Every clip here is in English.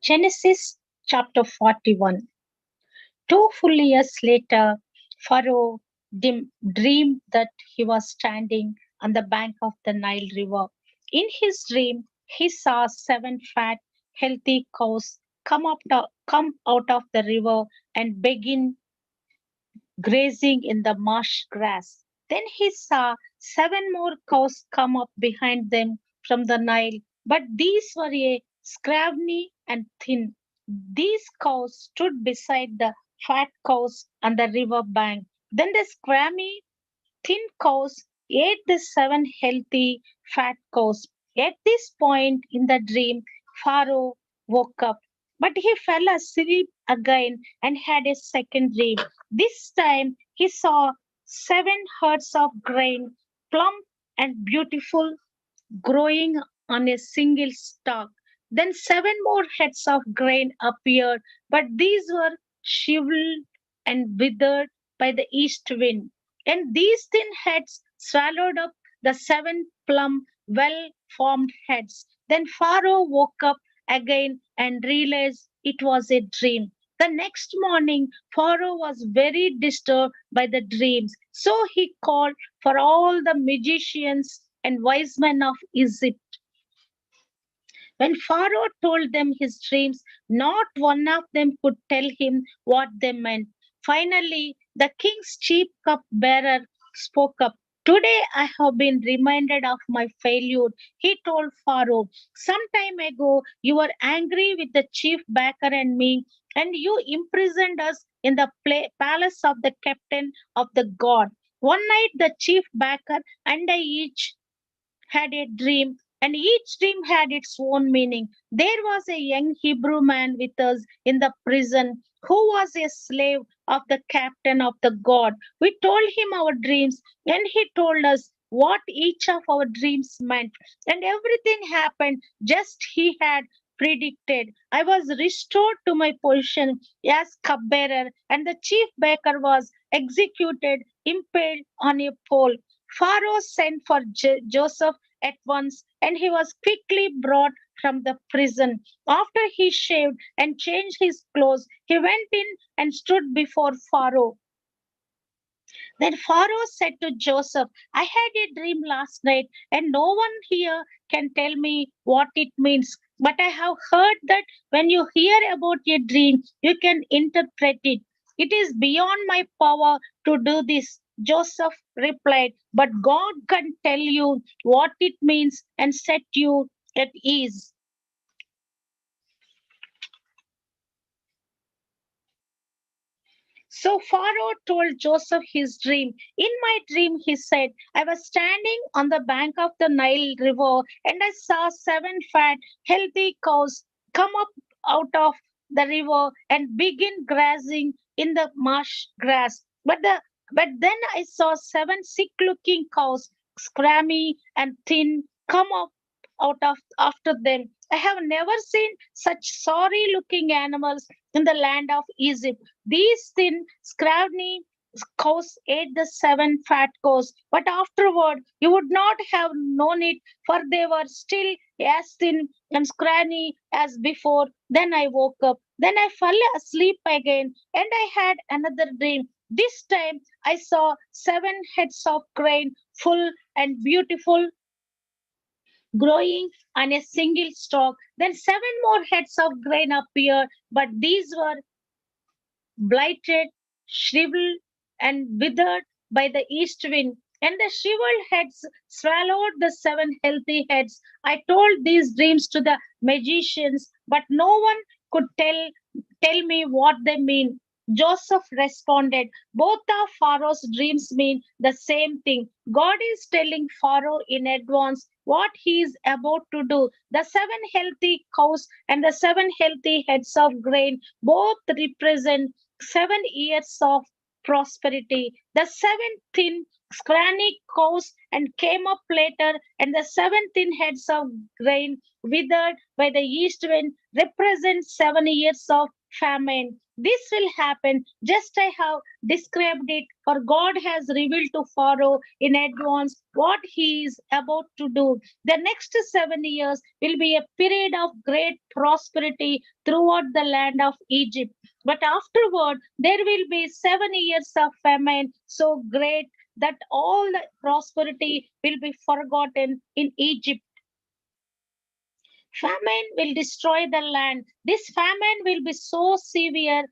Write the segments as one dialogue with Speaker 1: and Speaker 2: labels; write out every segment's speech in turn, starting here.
Speaker 1: Genesis chapter 41. 2 full years later, Pharaoh dreamed that he was standing on the bank of the Nile River. In his dream, he saw seven fat, healthy cows come out of the river and begin grazing in the marsh grass. Then he saw seven more cows come up behind them from the Nile, but these were scrawny and thin. These cows stood beside the fat cows on the river bank. Then the scrawny, thin cows ate the seven healthy, fat cows. At this point in the dream, Pharaoh woke up, but he fell asleep again and had a second dream. This time he saw seven herds of grain, plump and beautiful, growing on a single stalk. Then seven more heads of grain appeared, but these were shriveled and withered by the east wind. And these thin heads swallowed up the seven plump, well formed heads. Then Pharaoh woke up again and realized it was a dream. The next morning, Pharaoh was very disturbed by the dreams, so he called for all the magicians and wise men of Egypt. When Pharaoh told them his dreams, not one of them could tell him what they meant. Finally, the king's chief cupbearer spoke up. Today I have been reminded of my failure, he told Pharaoh. Some time ago, you were angry with the chief baker and me, and you imprisoned us in the palace of the captain of the god. One night, the chief baker and I each had a dream, and each dream had its own meaning. There was a young Hebrew man with us in the prison who was a slave of the captain of the guard. We told him our dreams, and he told us what each of our dreams meant, and everything happened just he had predicted. I was restored to my position as cupbearer, and the chief baker was executed, impaled on a pole. Pharaoh sent for Joseph at once, and he was quickly brought from the prison. After he shaved and changed his clothes, he went in and stood before Pharaoh. Then Pharaoh said to Joseph, I had a dream last night, and no one here can tell me what it means. But I have heard that when you hear about a dream, you can interpret it. It is beyond my power to do this. Joseph replied, but God can tell you what it means and set you at ease. So Pharaoh told Joseph his dream. In my dream, he said, I was standing on the bank of the Nile River and I saw seven fat, healthy cows come up out of the river and begin grazing in the marsh grass. But then I saw seven sick-looking cows, scrawny and thin, come up out of after them. I have never seen such sorry-looking animals in the land of Egypt. These thin, scrawny cows ate the seven fat cows, but afterward you would not have known it, for they were still as thin and scrawny as before. Then I woke up. Then I fell asleep again, and I had another dream. This time I saw seven heads of grain, full and beautiful, growing on a single stalk. Then seven more heads of grain appeared, but these were blighted, shriveled, and withered by the east wind. And the shriveled heads swallowed the seven healthy heads. I told these dreams to the magicians, but no one could tell me what they mean. Joseph responded, both of Pharaoh's dreams mean the same thing. God is telling Pharaoh in advance what he is about to do. The seven healthy cows and the seven healthy heads of grain both represent 7 years of prosperity. The seven thin, scrawny cows and came up later, and the seven thin heads of grain withered by the east wind represent 7 years of famine. This will happen just I have described it, for God has revealed to Pharaoh in advance what he is about to do. The next 7 years will be a period of great prosperity throughout the land of Egypt. But afterward, there will be 7 years of famine so great that all the prosperity will be forgotten in Egypt. Famine will destroy the land. This famine will be so severe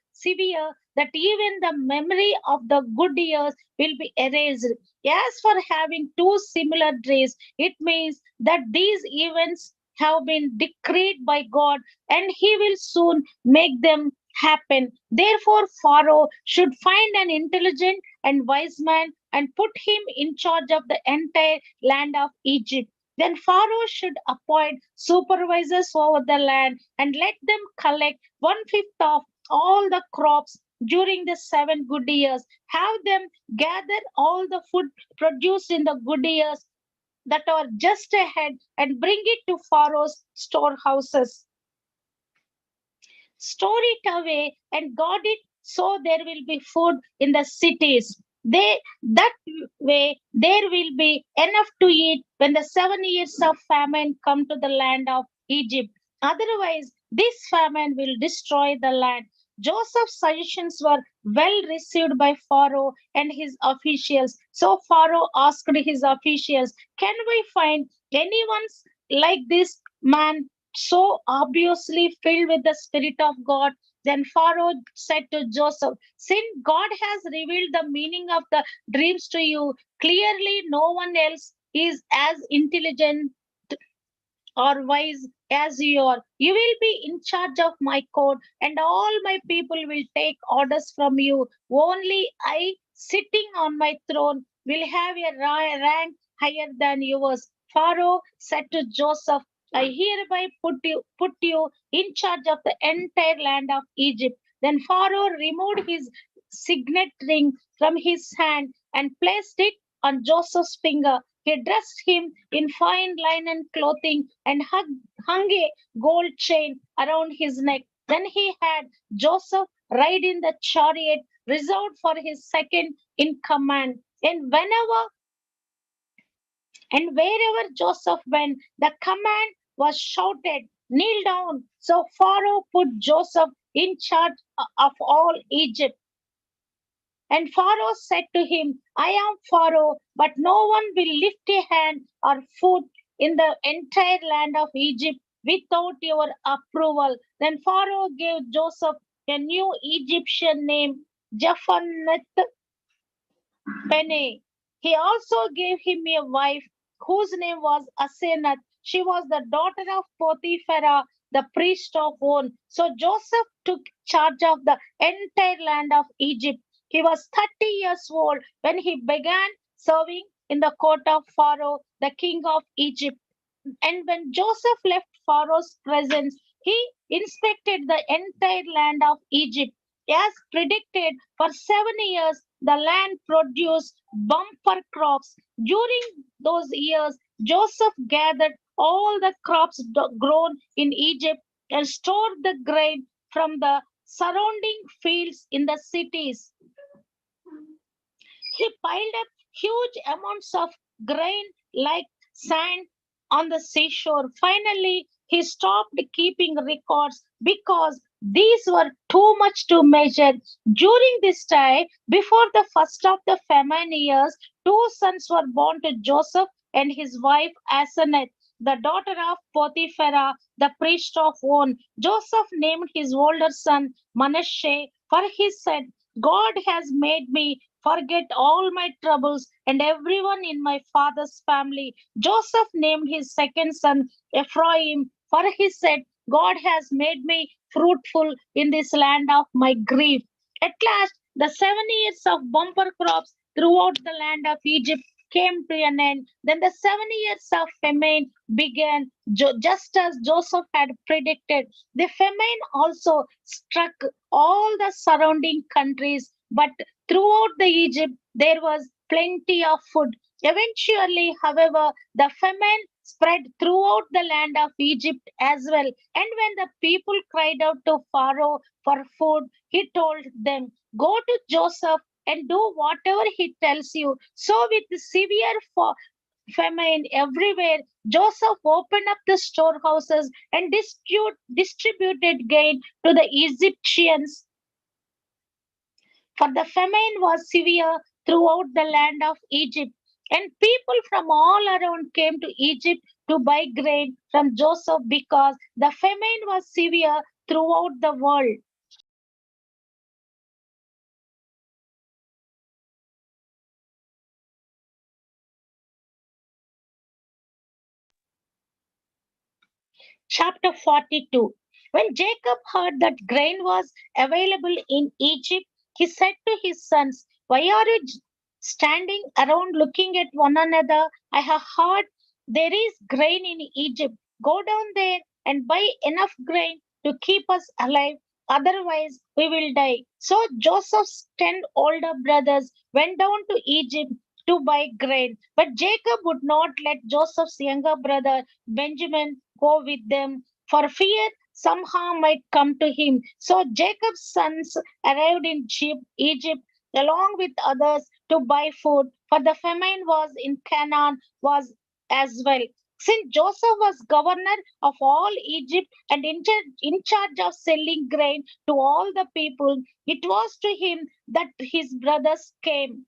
Speaker 1: that even the memory of the good years will be erased. As for having two similar days, it means that these events have been decreed by God and He will soon make them happen. Therefore, Pharaoh should find an intelligent and wise man and put him in charge of the entire land of Egypt. Then Pharaoh should appoint supervisors over the land and let them collect one fifth of all the crops during the 7 good years. Have them gather all the food produced in the good years that are just ahead and bring it to Pharaoh's storehouses. Store it away and guard it so there will be food in the cities. That way there will be enough to eat when the 7 years of famine come to the land of Egypt. Otherwise, this famine will destroy the land. Joseph's suggestions were well received by Pharaoh and his officials. So Pharaoh asked his officials, "Can we find anyone like this man so obviously filled with the Spirit of God?" Then Pharaoh said to Joseph, "Since God has revealed the meaning of the dreams to you, clearly no one else is as intelligent or wise as you are. You will be in charge of my court, and all my people will take orders from you. Only I, sitting on my throne, will have a rank higher than yours." Pharaoh said to Joseph, "I hereby put you in charge of the entire land of Egypt." Then Pharaoh removed his signet ring from his hand and placed it on Joseph's finger. He dressed him in fine linen clothing and hung a gold chain around his neck. Then he had Joseph ride in the chariot reserved for his second in command. And wherever Joseph went, the command was shouted, "Kneel down." So Pharaoh put Joseph in charge of all Egypt. And Pharaoh said to him, "I am Pharaoh, but no one will lift a hand or foot in the entire land of Egypt without your approval." Then Pharaoh gave Joseph a new Egyptian name, Japhaneth Pene. He also gave him a wife whose name was Asenath. She was the daughter of Potiphar, the priest of On. So Joseph took charge of the entire land of Egypt. He was 30 years old when he began serving in the court of Pharaoh, the king of Egypt. And when Joseph left Pharaoh's presence, he inspected the entire land of Egypt. As predicted, for 7 years the land produced bumper crops. During those years, Joseph gathered all the crops grown in Egypt and stored the grain from the surrounding fields in the cities. He piled up huge amounts of grain like sand on the seashore. Finally, he stopped keeping records because these were too much to measure. During this time, before the first of the famine years, two sons were born to Joseph and his wife Asenath, the daughter of Potiphar, the priest of On. Joseph named his older son Manasseh, for he said, "God has made me forget all my troubles and everyone in my father's family." Joseph named his second son Ephraim, for he said, "God has made me fruitful in this land of my grief." At last, the 7 years of bumper crops throughout the land of Egypt came to an end. Then the 7 years of famine began, just as Joseph had predicted. The famine also struck all the surrounding countries, but throughout the Egypt there was plenty of food. Eventually, however, the famine spread throughout the land of Egypt as well. And when the people cried out to Pharaoh for food, he told them, "Go to Joseph and do whatever he tells you." So, with severe famine everywhere, Joseph opened up the storehouses and distributed grain to the Egyptians, for the famine was severe throughout the land of Egypt. And people from all around came to Egypt to buy grain from Joseph because the famine was severe throughout the world. Chapter 42. When Jacob heard that grain was available in Egypt, he said to his sons, "Why are you standing around looking at one another? I have heard there is grain in Egypt. Go down there and buy enough grain to keep us alive. Otherwise, we will die." So Joseph's 10 older brothers went down to Egypt to buy grain. But Jacob would not let Joseph's younger brother Benjamin go with them for fear some harm might come to him. So Jacob's sons arrived in Egypt along with others to buy food, for the famine was in Canaan was as well. Since Joseph was governor of all Egypt and in charge of selling grain to all the people, it was to him that his brothers came.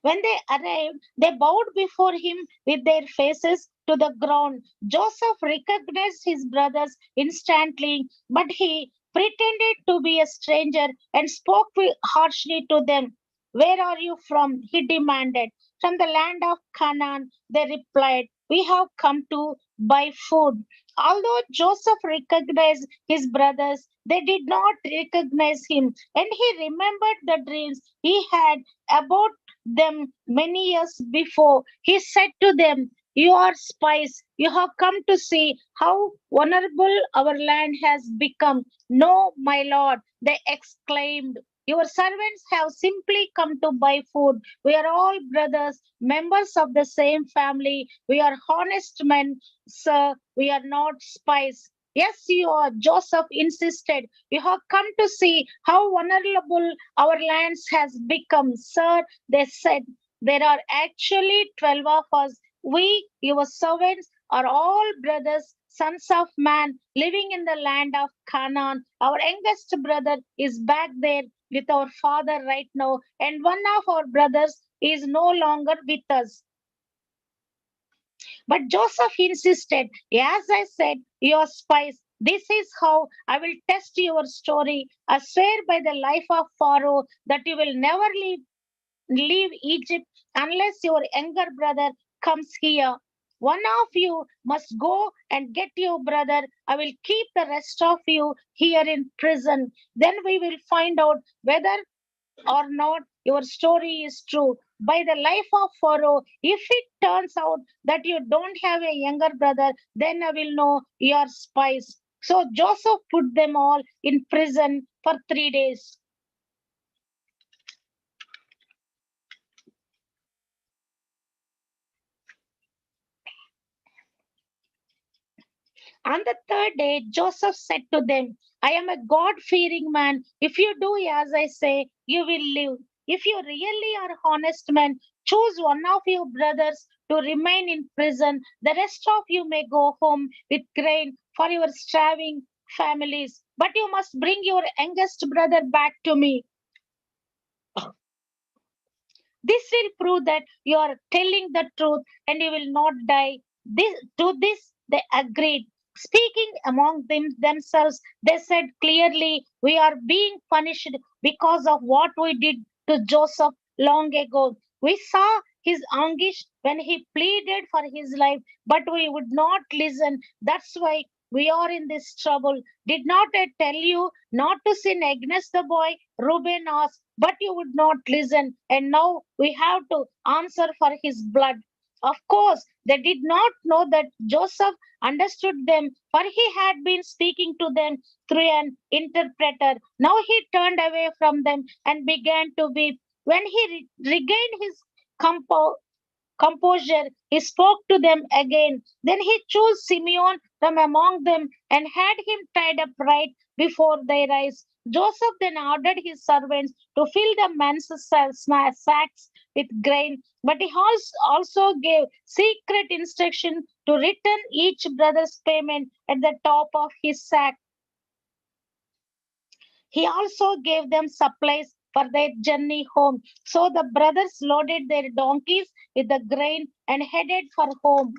Speaker 1: When they arrived, they bowed before him with their faces to the ground. Joseph recognized his brothers instantly, but he pretended to be a stranger and spoke harshly to them. "Where are you from?" he demanded. "From the land of Canaan," they replied. "We have come to buy food." Although Joseph recognized his brothers, they did not recognize him, and he remembered the dreams he had about them many years before. He said to them, "You are spies. You have come to see how vulnerable our land has become." "No, my lord," they exclaimed. "Your servants have simply come to buy food. We are all brothers, members of the same family. We are honest men, sir. We are not spies." "Yes, you are," Joseph insisted. "You have come to see how vulnerable our lands has become, sir," they said. "There are actually 12 of us. We, your servants, are all brothers, sons of man, living in the land of Canaan. Our youngest brother is back there with our father right now, and one of our brothers is no longer with us." But Joseph insisted, "As I said, you are spies. This is how I will test your story. I swear by the life of Pharaoh that you will never leave Egypt unless your younger brother comes here. One of you must go and get your brother. I will keep the rest of you here in prison. Then we will find out whether or not your story is true. By the life of Pharaoh, if it turns out that you don't have a younger brother, then I will know you are spies." So Joseph put them all in prison for 3 days. On the third day, Joseph said to them, "I am a God fearing man. If you do as I say, you will live. If you really are honest men, choose one of your brothers to remain in prison. The rest of you may go home with grain for your starving families. But you must bring your youngest brother back to me. This will prove that you are telling the truth and you will not die." To this they agreed. Speaking among themselves, they said clearly, "We are being punished because of what we did to Joseph long ago. We saw his anguish when he pleaded for his life, but we would not listen. That's why we are in this trouble. Did not I tell you not to sin against the boy?" Reuben asked. "But you would not listen, and now we have to answer for his blood." Of course, they did not know that Joseph understood them, for he had been speaking to them through an interpreter. Now he turned away from them and began to weep. When he regained his compo- composure, he spoke to them again. Then he chose Simeon from among them and had him tied up right before their eyes. Joseph then ordered his servants to fill the men's sacks with grain, but he also gave secret instruction to return each brother's payment at the top of his sack. He also gave them supplies for their journey home. So the brothers loaded their donkeys with the grain and headed for home.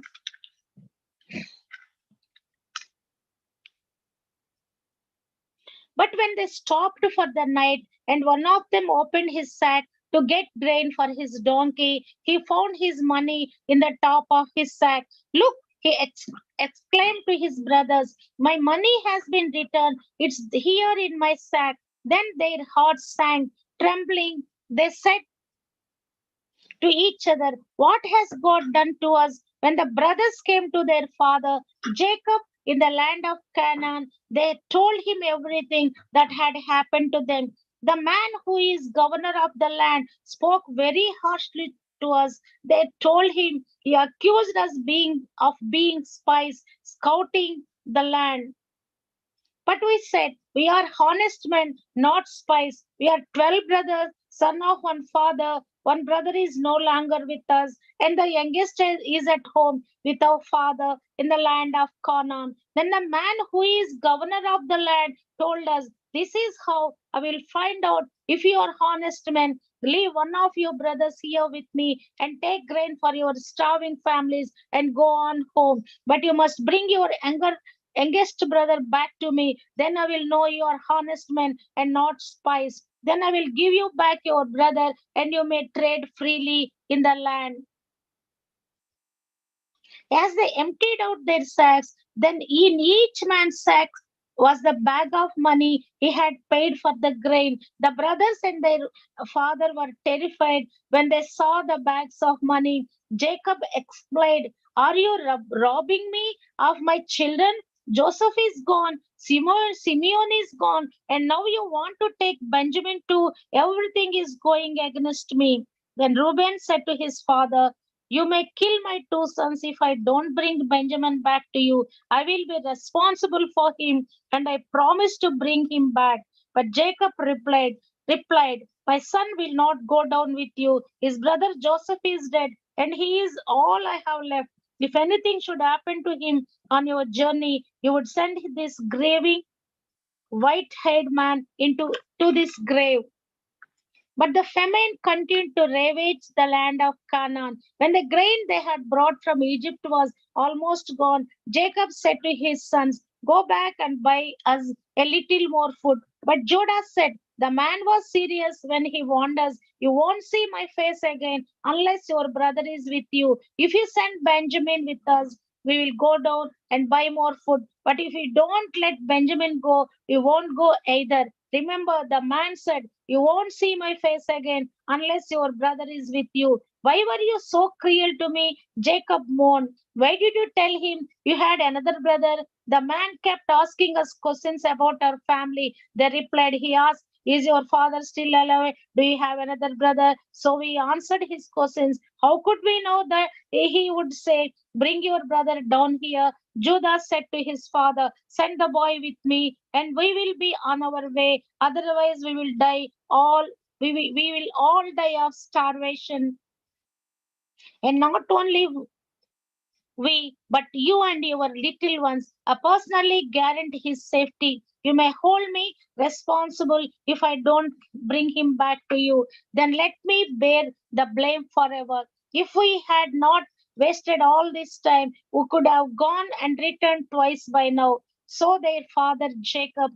Speaker 1: But when they stopped for the night, and one of them opened his sack to get grain for his donkey, he found his money in the top of his sack. Look, he exclaimed to his brothers, my money has been returned. It's here in my sack. Then their hearts sank. Trembling, they said to each other, what has God done to us? When the brothers came to their father, Jacob, in the land of Canaan, they told him everything that had happened to them. The man who is governor of the land spoke very harshly to us. They told him he accused us of being spies, scouting the land. But we said, we are honest men, not spies. We are 12 brothers, son of one father. One brother is no longer with us, and the youngest is at home with our father in the land of Canaan. Then the man who is governor of the land told us, this is how I will find out if you are honest men. Leave one of your brothers here with me and take grain for your starving families and go on home. But you must bring your youngest brother back to me. Then I will know you are honest men and not spies. Then I will give you back your brother, and you may trade freely in the land. As they emptied out their sacks, then in each man's sack was the bag of money he had paid for the grain. The brothers and their father were terrified when they saw the bags of money. Jacob exclaimed, are you robbing me of my children? Joseph is gone, Simeon is gone, and now you want to take Benjamin too. Everything is going against me. Then Reuben said to his father, you may kill my two sons if I don't bring Benjamin back to you. I will be responsible for him, and I promise to bring him back. But Jacob replied, my son will not go down with you. His brother Joseph is dead, and he is all I have left. If anything should happen to him on your journey, you would send this graving white-haired man into to this grave. But the famine continued to ravage the land of Canaan. When the grain they had brought from Egypt was almost gone, Jacob said to his sons, go back and buy us a little more food. But Judah said, the man was serious when he warned us, you won't see my face again unless your brother is with you. If you send Benjamin with us, we will go down and buy more food. But if you don't let Benjamin go, we won't go either. Remember, the man said, you won't see my face again unless your brother is with you. Why were you so cruel to me? Jacob moaned. Why did you tell him you had another brother? The man kept asking us questions about our family. They replied, he asked, is your father still alive? Do you have another brother? So we answered his questions. How could we know that he would say, bring your brother down here? Judah said to his father, send the boy with me, and we will be on our way. Otherwise, we will die all. We will all die of starvation. And not only we, but you and your little ones, I personally guarantee his safety. You may hold me responsible if I don't bring him back to you. Then let me bear the blame forever. If we had not wasted all this time, we could have gone and returned twice by now. So their father Jacob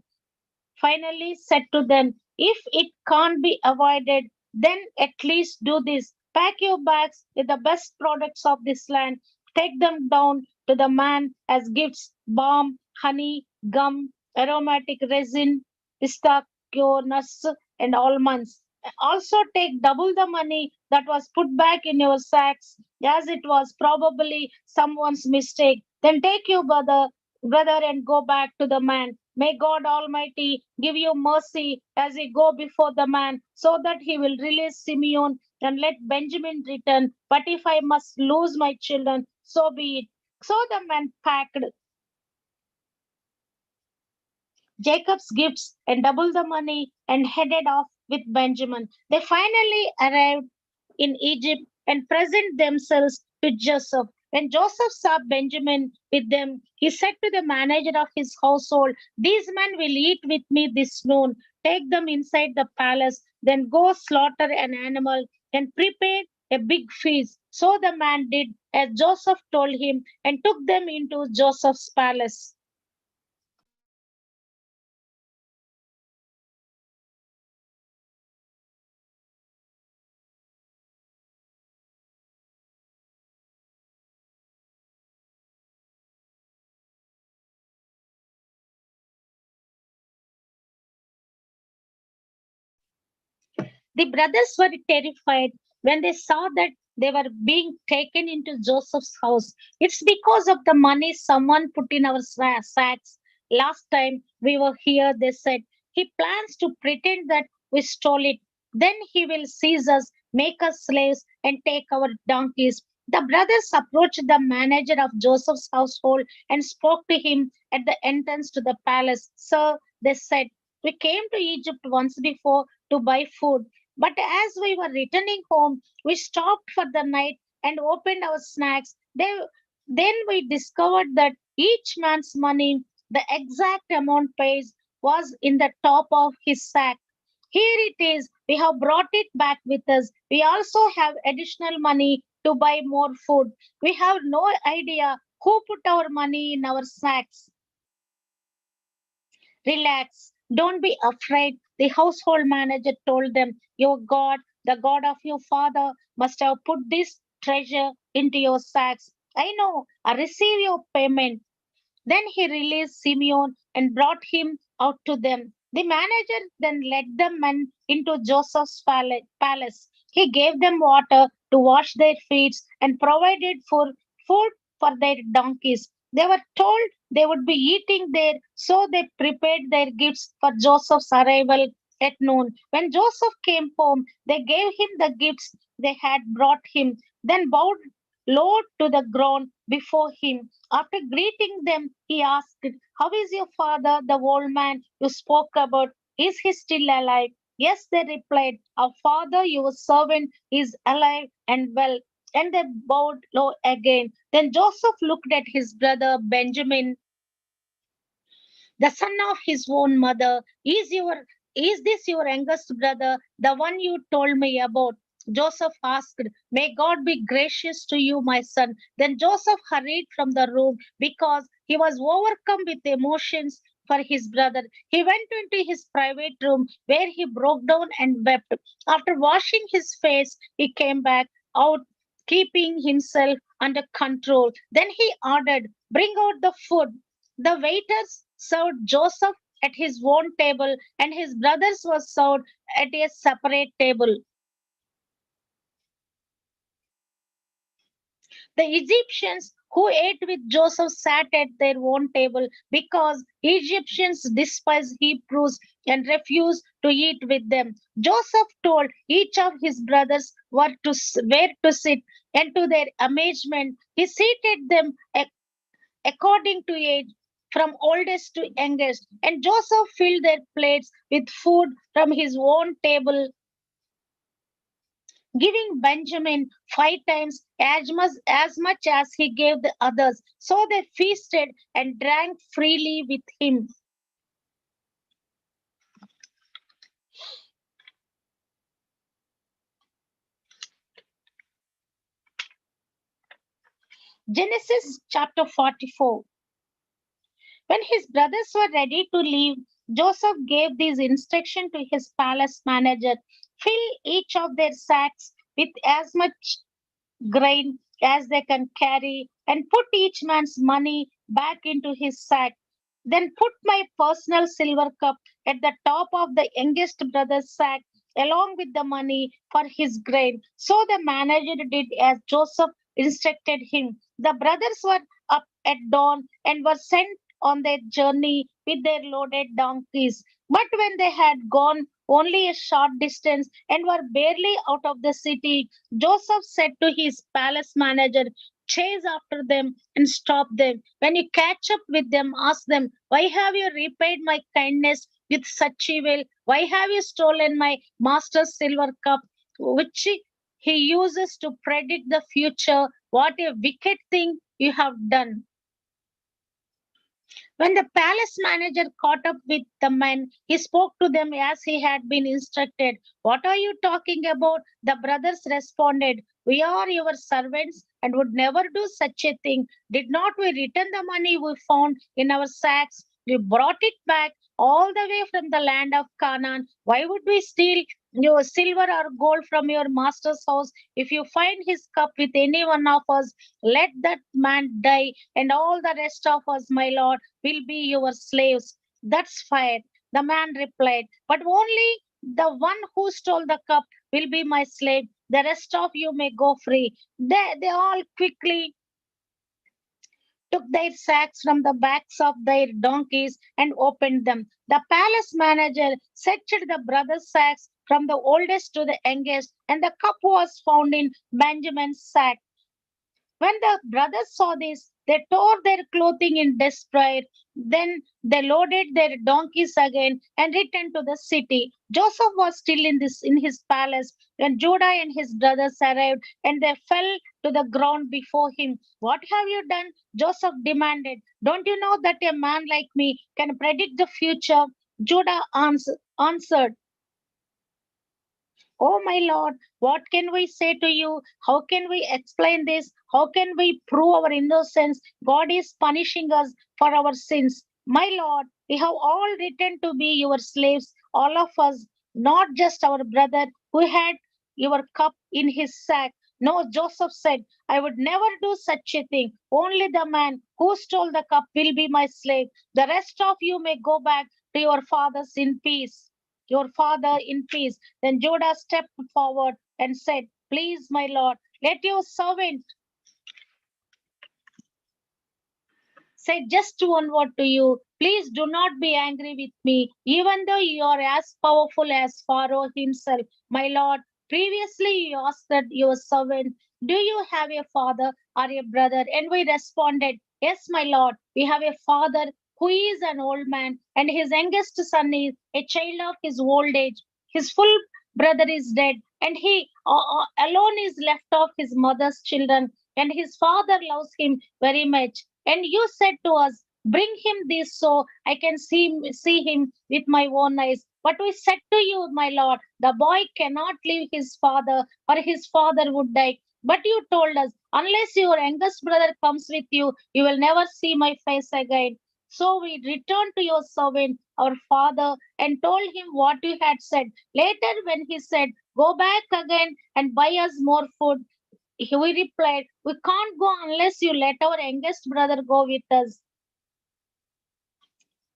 Speaker 1: finally said to them, if it can't be avoided, then at least do this. Pack your bags with the best products of this land. Take them down to the man as gifts balm, honey, gum, aromatic resin, pistachio nuts, and almonds. Also, take double the money that was put back in your sacks, as it was probably someone's mistake. Then take your brother, and go back to the man. May God Almighty give you mercy as you go before the man, so that he will release Simeon and let Benjamin return. But if I must lose my children, so be it. So the man packed Jacob's gifts and doubled the money and headed off with Benjamin. They finally arrived in Egypt and present themselves to Joseph. When Joseph saw Benjamin with them, he said to the manager of his household, "These men will eat with me this noon. Take them inside the palace, then go slaughter an animal and prepare a big feast." So the man did as Joseph told him and took them into Joseph's palace. The brothers were terrified when they saw that they were being taken into Joseph's house. "It's because of the money someone put in our sacks last time we were here," they said. "He plans to pretend that we stole it. Then he will seize us, make us slaves, and take our donkeys." The brothers approached the manager of Joseph's household and spoke to him at the entrance to the palace. "Sir," they said, "we came to Egypt once before to buy food. But as we were returning home, we stopped for the night and opened our snacks. Then we discovered that each man's money, the exact amount paid, was in the top of his sack. Here it is. We have brought it back with us. We also have additional money to buy more food. We have no idea who put our money in our sacks." "Relax, don't be afraid," the household manager told them. "Your God, the God of your father, must have put this treasure into your sacks. I know, I receive your payment." Then he released Simeon and brought him out to them. The manager then led the men into Joseph's palace. He gave them water to wash their feet and provided for food for their donkeys. They were told they would be eating there, so they prepared their gifts for Joseph's arrival at noon. When Joseph came home, they gave him the gifts they had brought him, then bowed low to the ground before him. After greeting them, he asked, "How is your father, the old man you spoke about? Is he still alive?" "Yes," they replied. "Our father, your servant, is alive and well." And they bowed low again. Then Joseph looked at his brother Benjamin, the son of his own mother. Is this your youngest brother, the one you told me about?" Joseph asked. "May God be gracious to you, my son." Then Joseph hurried from the room because he was overcome with emotions for his brother. He went into his private room where he broke down and wept. After washing his face, he came back out, keeping himself under control. Then he ordered, "Bring out the food." The waiters served Joseph at his own table, and his brothers were served at a separate table. The Egyptians who ate with Joseph sat at their own table because Egyptians despised Hebrews and refused to eat with them. Joseph told each of his brothers where to sit, and to their amazement, he seated them according to age, from oldest to youngest. And Joseph filled their plates with food from his own table, giving Benjamin 5 times as much as he gave the others. So they feasted and drank freely with him. Genesis chapter 44. When his brothers were ready to leave, Joseph gave these instructions to his palace manager: "Fill each of their sacks with as much grain as they can carry, and put each man's money back into his sack. Then put my personal silver cup at the top of the youngest brother's sack, along with the money for his grain." So the manager did as Joseph instructed him. The brothers were up at dawn and were sent on their journey with their loaded donkeys. But when they had gone only a short distance and were barely out of the city. Joseph said to his palace manager, chase after them and stop them. When you catch up with them, ask them, why have you repaid my kindness with such evil? Why have you stolen my master's silver cup, which he uses to predict the future? What a wicked thing you have done. When the palace manager caught up with the men, he spoke to them as he had been instructed. What are you talking about? The brothers responded, we are your servants and would never do such a thing. Did not we return the money we found in our sacks? We brought it back all the way from the land of Canaan. Why would we steal your silver or gold from your master's house? If you find his cup with any one of us, let that man die, and all the rest of us, my lord, will be your slaves. That's fair, the man replied. But only the one who stole the cup will be my slave. The rest of you may go free. They all quickly took their sacks from the backs of their donkeys and opened them. The palace manager searched the brothers' sacks from the oldest to the youngest, and the cup was found in Benjamin's sack. When the brothers saw this, they tore their clothing in despair. Then they loaded their donkeys again and returned to the city. Joseph was still in his palace when Judah and his brothers arrived, and they fell to the ground before him. What have you done? Joseph demanded. Don't you know that a man like me can predict the future? Judah answered, oh, my Lord, what can we say to you? How can we explain this? How can we prove our innocence? God is punishing us for our sins. My Lord, we have all returned to be your slaves, all of us, not just our brother who had your cup in his sack. No, Joseph said, I would never do such a thing. Only the man who stole the cup will be my slave. The rest of you may go back to your fathers in peace. Your father in peace. Then Judah stepped forward and said, please, my lord, let your servant say just one word to you. Please do not be angry with me, even though you are as powerful as Pharaoh himself. My lord, previously you asked that your servant, do you have a father or a brother? And we responded, yes, my lord, we have a father who is an old man, and his youngest son is a child of his old age. His full brother is dead, and he alone is left of his mother's children, and his father loves him very much. And you said to us, bring him this so I can see him with my own eyes. But we said to you, my lord, the boy cannot leave his father, or his father would die. But you told us, unless your youngest brother comes with you, you will never see my face again. So we returned to your servant, our father, and told him what you had said. Later, when he said, go back again and buy us more food, he replied, we can't go unless you let our youngest brother go with us.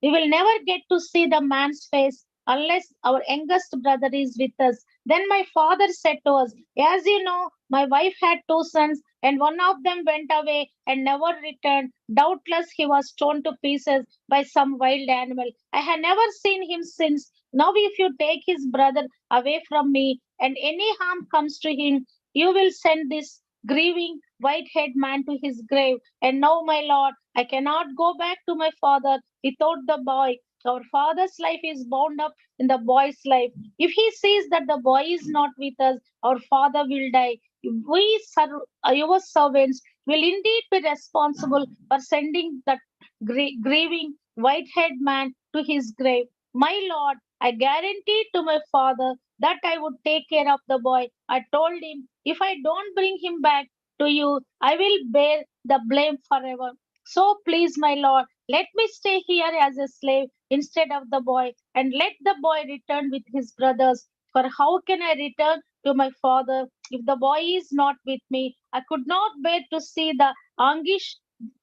Speaker 1: We will never get to see the man's face unless our youngest brother is with us. Then my father said to us, as you know, my wife had two sons, and one of them went away and never returned. Doubtless he was torn to pieces by some wild animal. I have never seen him since. Now, if you take his brother away from me, and any harm comes to him, you will send this grieving white haired man to his grave. And now, my lord, I cannot go back to my father without the boy. Our father's life is bound up in the boy's life. If he sees that the boy is not with us, our father will die. Your servants, will indeed be responsible for sending that grieving white haired man to his grave. My lord, I guaranteed to my father that I would take care of the boy. I told him, if I don't bring him back to you, I will bear the blame forever. So please, my lord, let me stay here as a slave instead of the boy, and let the boy return with his brothers. For how can I return to my father if the boy is not with me? I could not bear to see the anguish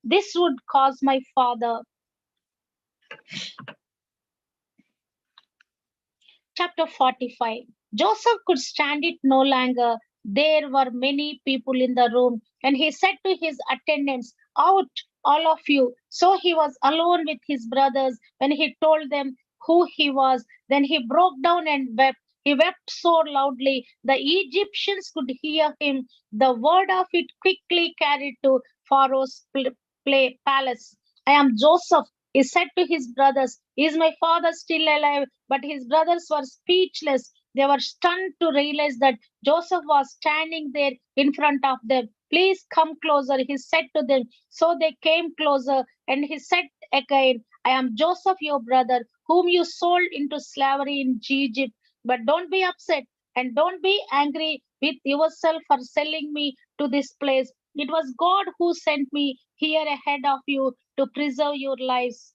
Speaker 1: this would cause my father. Chapter 45. Joseph could stand it no longer. There were many people in the room, and he said to his attendants, out, all of you. So he was alone with his brothers when he told them, who he was. Then he broke down and wept. He wept so loudly the Egyptians could hear him. The word of it quickly carried to Pharaoh's palace. I am Joseph, he said to his brothers. Is my father still alive? But his brothers were speechless. They were stunned to realize that Joseph was standing there in front of them. Please come closer, he said to them. So they came closer, and he said again, I am Joseph, your brother, whom you sold into slavery in Egypt. But don't be upset and don't be angry with yourself for selling me to this place. It was God who sent me here ahead of you to preserve your lives.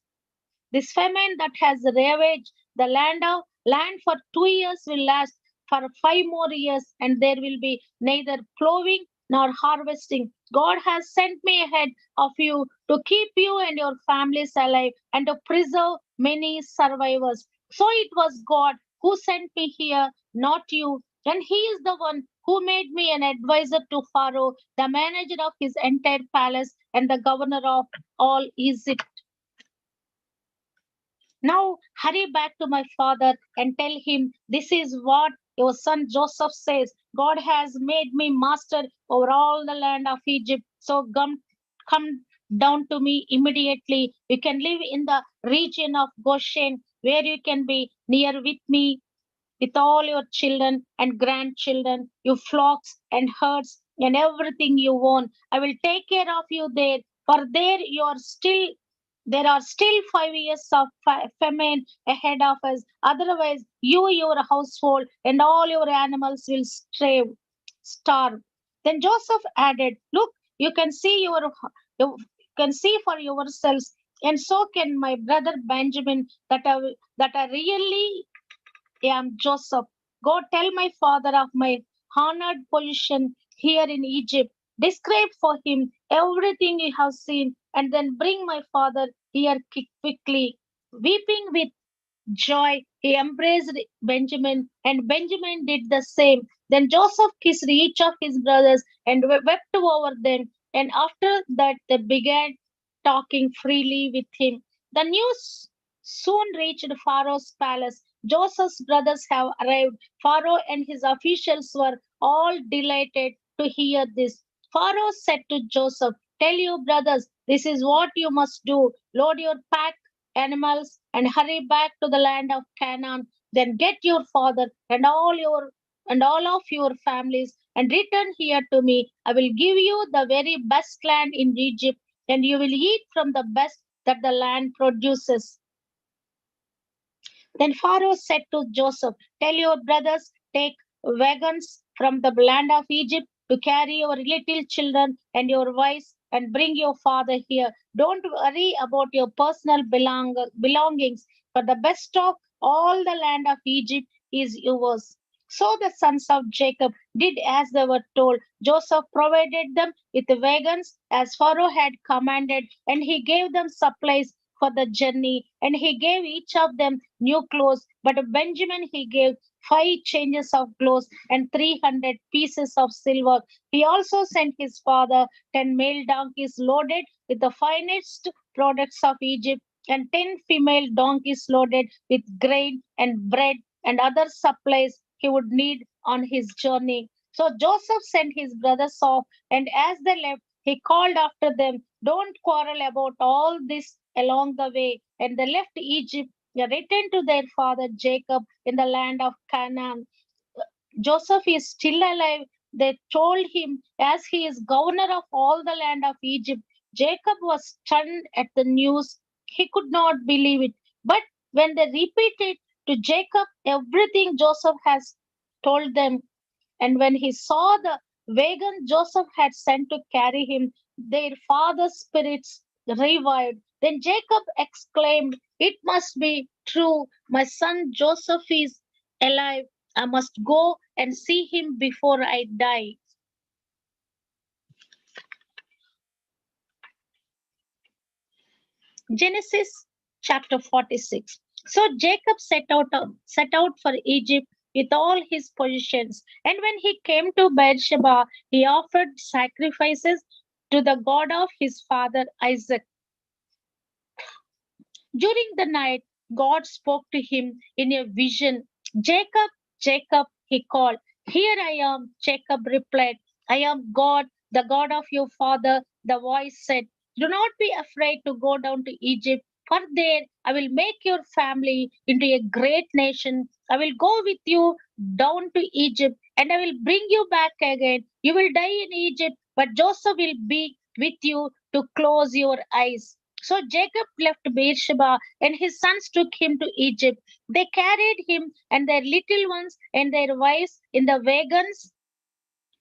Speaker 1: This famine that has ravaged the land for 2 years will last for 5 more years, and there will be neither plowing nor harvesting. God has sent me ahead of you to keep you and your families alive and to preserve many survivors. So it was God who sent me here, not you. And he is the one who made me an advisor to Pharaoh, the manager of his entire palace, and the governor of all Egypt. Now hurry back to my father and tell him this is what your son Joseph says. God has made me master over all the land of Egypt. So come down to me immediately. You can live in the region of Goshen, where you can be near with me with all your children and grandchildren, your flocks and herds and everything you own. I will take care of you there, for there are still 5 years of famine ahead of us. Otherwise, you, your household, and all your animals will starve. Then Joseph added, look, you can see for yourselves, and so can my brother Benjamin, that I really am Joseph. Go tell my father of my honored position here in Egypt. Describe for him everything you have seen, and then bring my father here quickly. Weeping with joy, he embraced Benjamin, and Benjamin did the same. Then Joseph kissed each of his brothers and wept over them. And after that, they began talking freely with him. The news soon reached Pharaoh's palace. Joseph's brothers have arrived. Pharaoh and his officials were all delighted to hear this. Pharaoh said to Joseph, tell your brothers, this is what you must do. Load your pack animals and hurry back to the land of Canaan. Then get your father and all of your families and return here to me. I will give you the very best land in Egypt, and you will eat from the best that the land produces. Then Pharaoh said to Joseph, tell your brothers, take wagons from the land of Egypt to carry your little children and your wives and bring your father here. Don't worry about your personal belongings, for the best of all the land of Egypt is yours. So the sons of Jacob did as they were told. Joseph provided them with wagons as Pharaoh had commanded, and he gave them supplies for the journey, and he gave each of them new clothes. But to Benjamin he gave 5 changes of clothes and 300 pieces of silver. He also sent his father 10 male donkeys loaded with the finest products of Egypt, and 10 female donkeys loaded with grain and bread and other supplies he would need on his journey. So Joseph sent his brothers off, and as they left, he called after them, don't quarrel about all this along the way. And they left Egypt. They returned to their father Jacob in the land of Canaan. Joseph is still alive. They told him, as he is governor of all the land of Egypt. Jacob was stunned at the news. He could not believe it. But when they repeated to Jacob everything Joseph has told them, and when he saw the wagon Joseph had sent to carry him, their father's spirits revived. Then Jacob exclaimed, it must be true. My son Joseph is alive. I must go and see him before I die. Genesis chapter 46. So Jacob set out for Egypt with all his possessions. And when he came to Beersheba, he offered sacrifices to the God of his father Isaac. During the night, God spoke to him in a vision. Jacob, Jacob, he called. Here I am, Jacob replied. I am God, the God of your father. The voice said, do not be afraid to go down to Egypt, for there I will make your family into a great nation. I will go with you down to Egypt, and I will bring you back again. You will die in Egypt, but Joseph will be with you to close your eyes. So Jacob left Beersheba, and his sons took him to Egypt. They carried him and their little ones and their wives in the wagons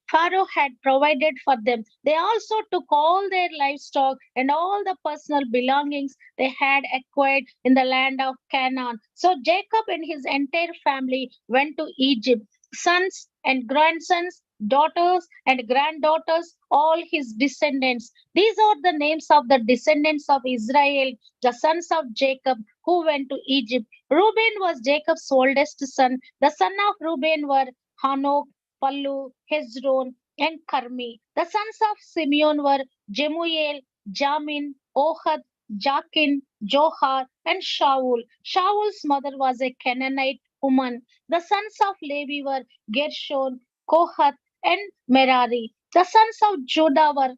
Speaker 1: Pharaoh had provided for them. They also took all their livestock and all the personal belongings they had acquired in the land of Canaan. So Jacob and his entire family went to Egypt. Sons and grandsons, daughters and granddaughters, all his descendants. These are the names of the descendants of Israel, the sons of Jacob, who went to Egypt. Reuben was Jacob's oldest son. The son of Reuben were Hanok, Pallu, Hezron, and Carmi. The sons of Simeon were Jemuel, Jamin, Ohad, Jakin, Johar, and Shaul. Shaul's mother was a Canaanite woman. The sons of Levi were Gershon, Kohath, and Merari. The sons of Judah were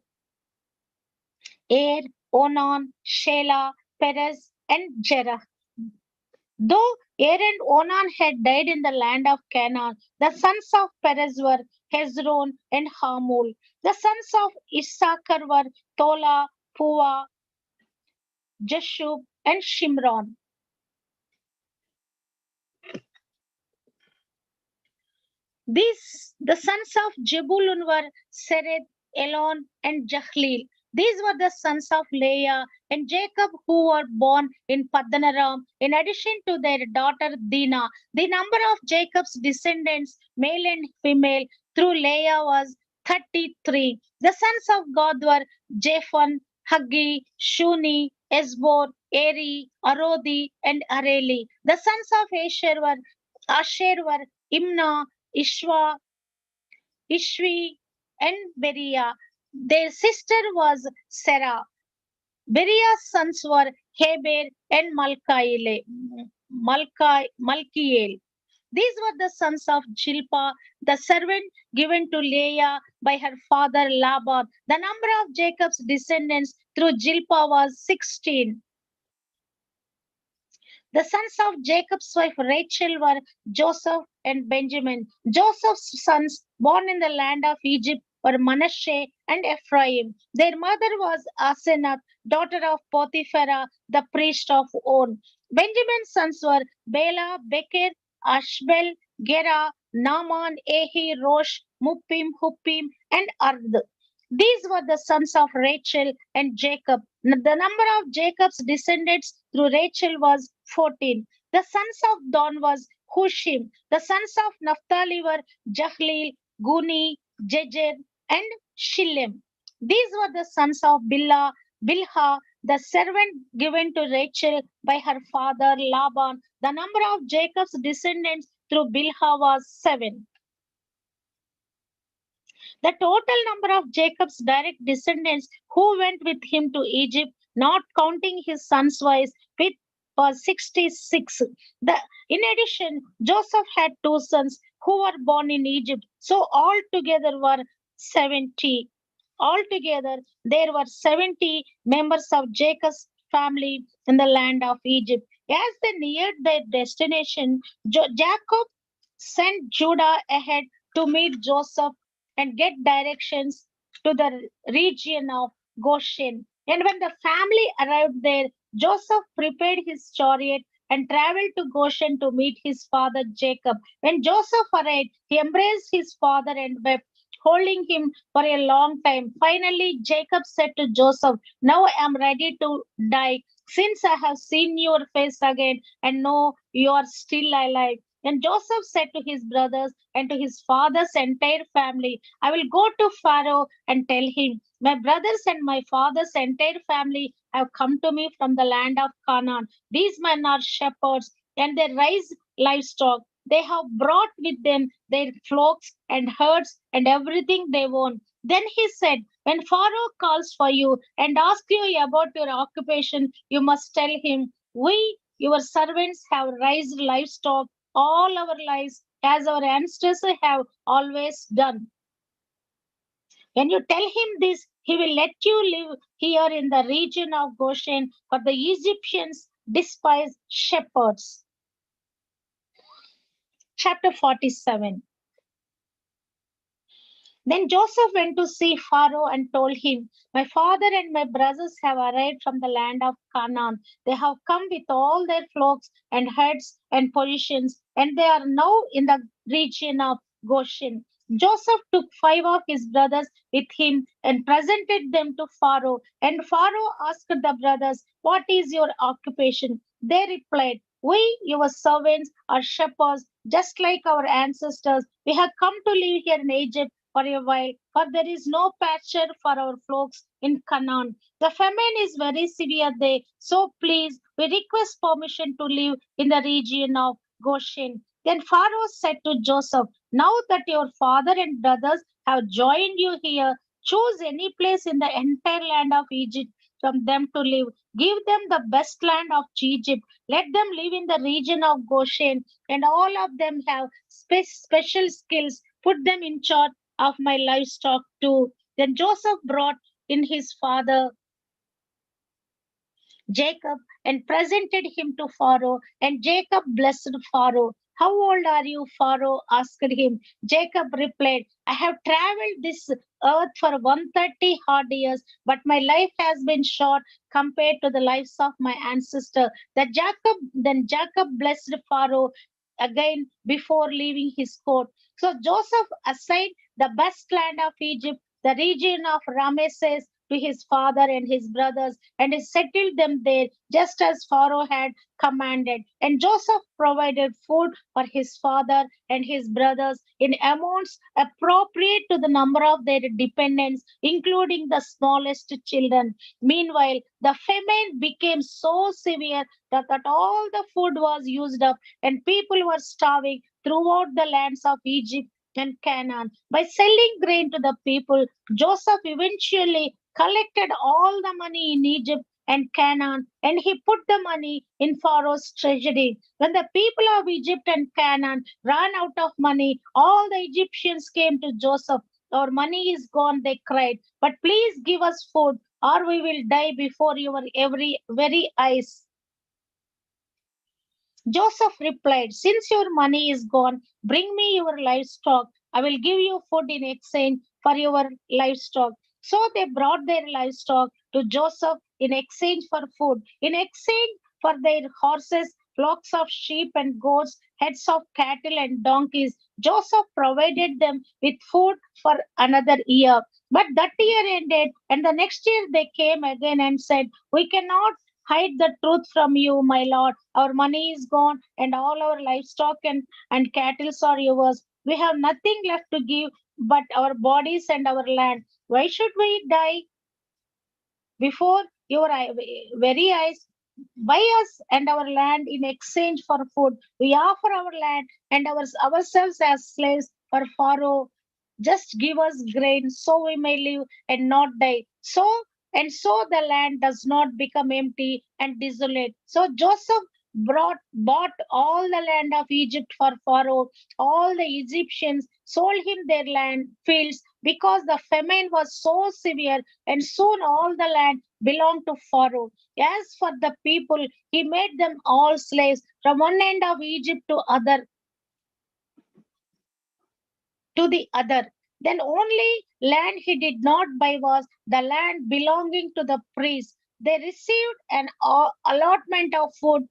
Speaker 1: Er, Onan, Shelah, Perez, and Jerah. Though Er and Onan had died in the land of Canaan, the sons of Perez were Hezron and Hamul. The sons of Issachar were Tola, Pua, Jeshub, and Shimron. These, the sons of Jebulun were Sered, Elon, and Jahlil. These were the sons of Leah and Jacob who were born in Padanaram, in addition to their daughter Dinah. The number of Jacob's descendants, male and female, through Leah was 33. The sons of God were Japhan, Haggi, Shuni, Esbor, Eri, Arodi, and Areli. The sons of Asher were Imnah, Ishwa, Ishvi, and Beriah. Their sister was Sarah. Beriah's sons were Heber and Malkiel. These were the sons of Jilpah, the servant given to Leah by her father Laban. The number of Jacob's descendants through Jilpah was 16. The sons of Jacob's wife Rachel were Joseph and Benjamin. Joseph's sons, born in the land of Egypt, were Manasseh and Ephraim. Their mother was Asenath, daughter of Potiphera, the priest of On. Benjamin's sons were Bela, Becher, Ashbel, Gera, Naaman, Ehi, Rosh, Muppim, Huppim, and Ard. These were the sons of Rachel and Jacob. The number of Jacob's descendants through Rachel was 14. The sons of Don was Hushim. The sons of Naphtali were Jahlil, Guni, Jejer, and Shillem. These were the sons of Bilhah, the servant given to Rachel by her father Laban. The number of Jacob's descendants through Bilhah was 7. The total number of Jacob's direct descendants who went with him to Egypt, not counting his sons' wives, with was 66. In addition, Joseph had two sons who were born in Egypt, so altogether were 70. Altogether, there were 70 members of Jacob's family in the land of Egypt. As they neared their destination, Jacob sent Judah ahead to meet Joseph and get directions to the region of Goshen. And when the family arrived there, Joseph prepared his chariot and traveled to Goshen to meet his father Jacob. When Joseph arrived, he embraced his father and wept, holding him for a long time. Finally, Jacob said to Joseph, now I am ready to die, since I have seen your face again and know you are still alive. And Joseph said to his brothers and to his father's entire family, I will go to Pharaoh and tell him, my brothers and my father's entire family have come to me from the land of Canaan. These men are shepherds and they raise livestock. They have brought with them their flocks and herds and everything they own. Then he said, when Pharaoh calls for you and asks you about your occupation, you must tell him, we your servants have raised livestock all our lives, as our ancestors have always done. When you tell him this, he will let you live here in the region of Goshen, for the Egyptians despise shepherds. Chapter 47. Then Joseph went to see Pharaoh and told him, my father and my brothers have arrived from the land of Canaan. They have come with all their flocks and herds and possessions, and they are now in the region of Goshen. Joseph took 5 of his brothers with him and presented them to Pharaoh. And Pharaoh asked the brothers, what is your occupation? They replied, we, your servants, are shepherds, just like our ancestors. We have come to live here in Egypt for a while, for there is no pasture for our flocks in Canaan. The famine is very severe there, so please, we request permission to live in the region of Goshen. Then Pharaoh said to Joseph, now that your father and brothers have joined you here, choose any place in the entire land of Egypt from them to live. Give them the best land of Egypt. Let them live in the region of Goshen, and all of them have special skills. Put them in charge of my livestock too. Then Joseph brought in his father Jacob and presented him to Pharaoh, and Jacob blessed Pharaoh. How old are you? Pharaoh asked him. Jacob replied, I have traveled this earth for 130 hard years, but my life has been short compared to the lives of my ancestor. Then Jacob blessed Pharaoh again before leaving his court. So Joseph assigned the best land of Egypt, the region of Ramesses, to his father and his brothers, and he settled them there just as Pharaoh had commanded. And Joseph provided food for his father and his brothers in amounts appropriate to the number of their dependents, including the smallest children. Meanwhile, the famine became so severe that all the food was used up, and people were starving throughout the lands of Egypt and Canaan. By selling grain to the people, Joseph eventually collected all the money in Egypt and Canaan, and he put the money in Pharaoh's treasury. When the people of Egypt and Canaan ran out of money, all the Egyptians came to Joseph. Our money is gone, they cried, but please give us food, or we will die before your every very eyes. Joseph replied, since your money is gone, bring me your livestock. I will give you food in exchange for your livestock. So they brought their livestock to Joseph in exchange for food, in exchange for their horses, flocks of sheep and goats, heads of cattle and donkeys. Joseph provided them with food for another year. But that year ended, and the next year they came again and said, we cannot hide the truth from you, my lord. Our money is gone, and all our livestock and cattle are yours. We have nothing left to give but our bodies and our land. Why should we die before your very eyes? Buy us and our land in exchange for food. We offer our land and ourselves as slaves for Pharaoh. Just give us grain so we may live and not die. So the land does not become empty and desolate. So Joseph bought all the land of Egypt for Pharaoh. All the Egyptians sold him their land fields because the famine was so severe, and soon all the land belonged to Pharaoh. As for the people, he made them all slaves from one end of Egypt to the other. Then only land he did not buy was the land belonging to the priests. They received an allotment of food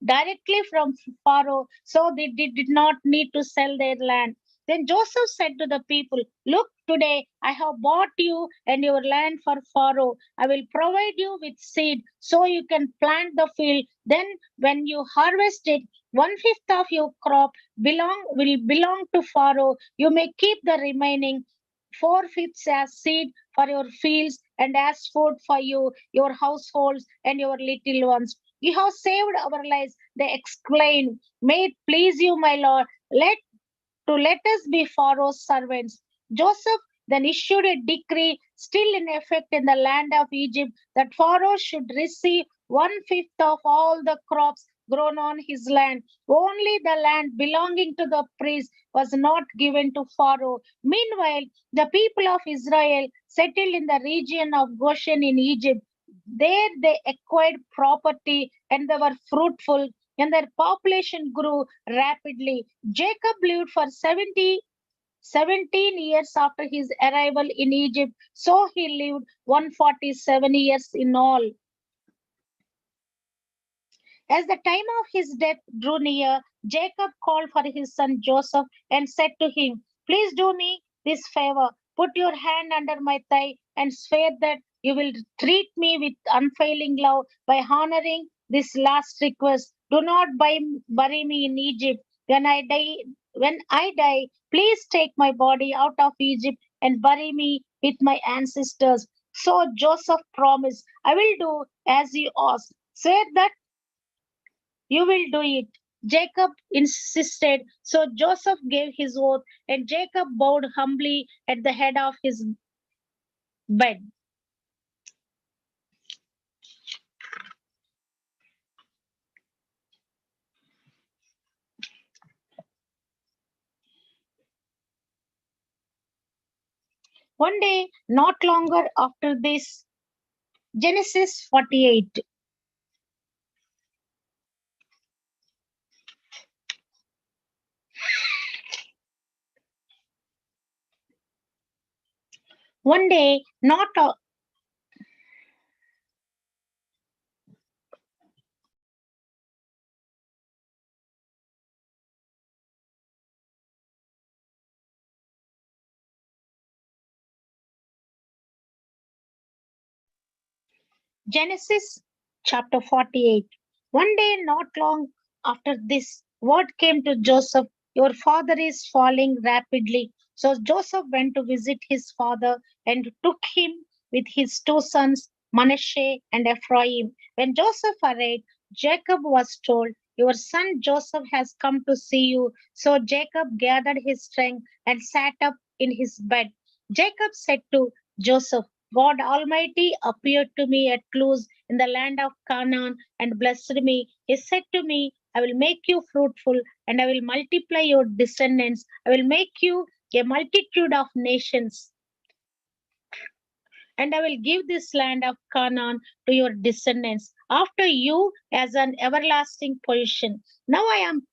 Speaker 1: directly from Pharaoh, so they did not need to sell their land. Then Joseph said to the people, look, today I have bought you and your land for Pharaoh. I will provide you with seed so you can plant the field. Then, when you harvest it, 1/5 of your crop will belong to Pharaoh. You may keep the remaining 4/5 as seed for your fields and as food for you, your households, and your little ones. You have saved our lives, they exclaimed. May it please you, my Lord, let us be Pharaoh's servants. Joseph then issued a decree still in effect in the land of Egypt that Pharaoh should receive 1/5 of all the crops grown on his land. Only the land belonging to the priest was not given to Pharaoh. Meanwhile, the people of Israel settled in the region of Goshen in Egypt. There they acquired property and they were fruitful, and their population grew rapidly. Jacob lived for 17 years after his arrival in Egypt, so he lived 147 years in all. As the time of his death drew near, Jacob called for his son Joseph and said to him, "Please do me this favor. Put your hand under my thigh and swear that you will treat me with unfailing love by honoring this last request. Do not bury me in Egypt. When I die, please take my body out of Egypt and bury me with my ancestors." So Joseph promised, "I will do as you ask. Swear that you will do it." Jacob insisted, so Joseph gave his oath, and Jacob bowed humbly at the head of his bed. One day, not longer after this, Genesis 48. One day, not Genesis chapter 48. One day, not long after this, word came to Joseph, "Your father is falling rapidly." So Joseph went to visit his father and took him with his two sons, Manasseh and Ephraim. When Joseph arrived, Jacob was told, "Your son Joseph has come to see you." So Jacob gathered his strength and sat up in his bed. Jacob said to Joseph, "God Almighty appeared to me at Luz in the land of Canaan and blessed me. He said to me, I will make you fruitful and I will multiply your descendants. I will make you a multitude of nations, and I will give this land of Canaan to your descendants after you as an everlasting possession. Now I am